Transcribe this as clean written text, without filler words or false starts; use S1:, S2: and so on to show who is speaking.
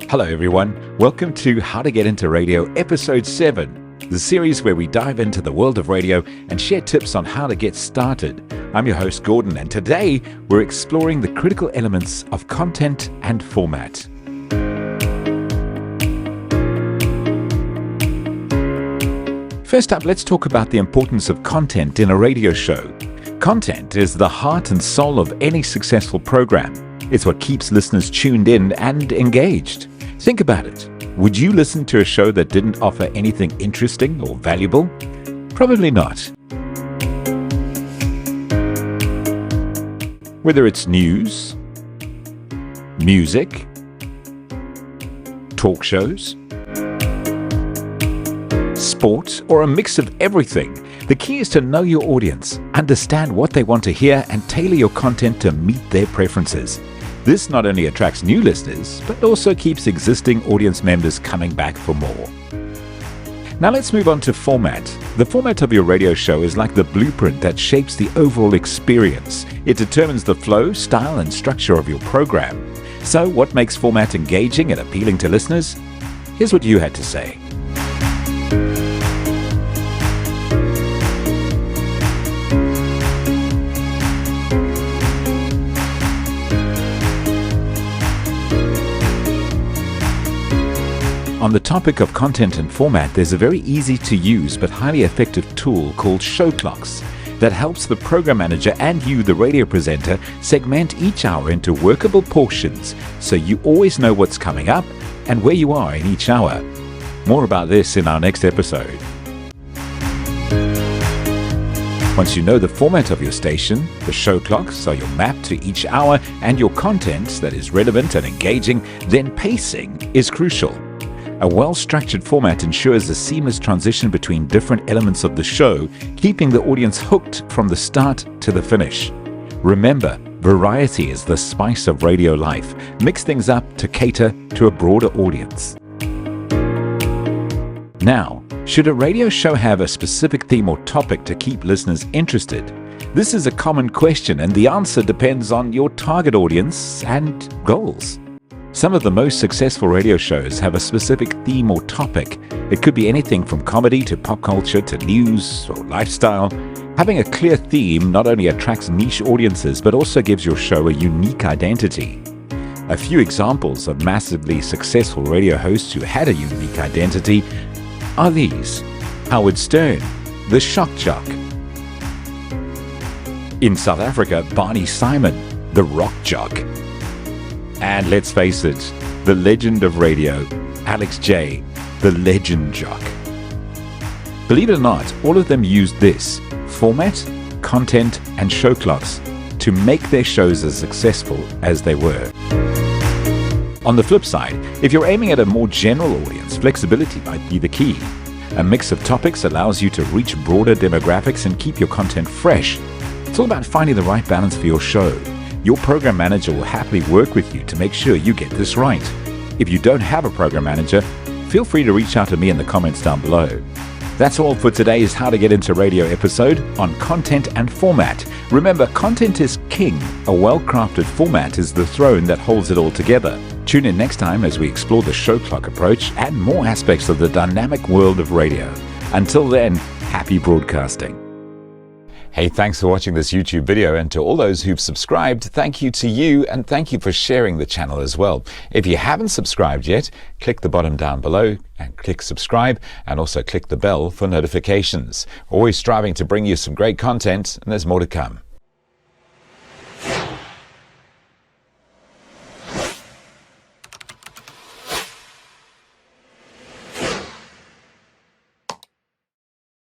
S1: Hello everyone, welcome to How to Get Into Radio Episode 7, the series where we dive into the world of radio and share tips on how to get started. I'm your host Gordon, and today we're exploring the critical elements of content and format. First up, let's talk about the importance of content in a radio show. Content is the heart and soul of any successful program. It's what keeps listeners tuned in and engaged. Think about it. Would you listen to a show that didn't offer anything interesting or valuable? Probably not. Whether it's news, music, talk shows, sport, or a mix of everything, the key is to know your audience, understand what they want to hear, and tailor your content to meet their preferences. This not only attracts new listeners, but also keeps existing audience members coming back for more. Now let's move on to format. The format of your radio show is like the blueprint that shapes the overall experience. It determines the flow, style, and structure of your program. So what makes format engaging and appealing to listeners? Here's what you had to say. On the topic of content and format, there's a very easy to use but highly effective tool called Show Clocks that helps the program manager and you, the radio presenter, segment each hour into workable portions so you always know what's coming up and where you are in each hour. More about this in our next episode. Once you know the format of your station, the show clocks are your map to each hour and your content that is relevant and engaging, then pacing is crucial. A well-structured format ensures a seamless transition between different elements of the show, keeping the audience hooked from the start to the finish. Remember, variety is the spice of radio life. Mix things up to cater to a broader audience. Now, should a radio show have a specific theme or topic to keep listeners interested? This is a common question, and the answer depends on your target audience and goals. Some of the most successful radio shows have a specific theme or topic. It could be anything from comedy to pop culture to news or lifestyle. Having a clear theme not only attracts niche audiences but also gives your show a unique identity. A few examples of massively successful radio hosts who had a unique identity are these: Howard Stern, the Shock Jock. In South Africa, Barney Simon, the Rock Jock. And let's face it, the legend of radio, Alex J, the Legend Jock. Believe it or not, all of them used this: format, content, and show clocks to make their shows as successful as they were. On the flip side, if you're aiming at a more general audience, flexibility might be the key. A mix of topics allows you to reach broader demographics and keep your content fresh. It's all about finding the right balance for your show. Your program manager will happily work with you to make sure you get this right. If you don't have a program manager, feel free to reach out to me in the comments down below. That's all for today's How to Get Into Radio episode on content and format. Remember, content is king. A well-crafted format is the throne that holds it all together. Tune in next time as we explore the show clock approach and more aspects of the dynamic world of radio. Until then, happy broadcasting. Hey, thanks for watching this YouTube video, and to all those who've subscribed, thank you to you, and thank you for sharing the channel as well. If you haven't subscribed yet, click the button down below and click subscribe, and also click the bell for notifications. Always striving to bring you some great content, and there's more to come.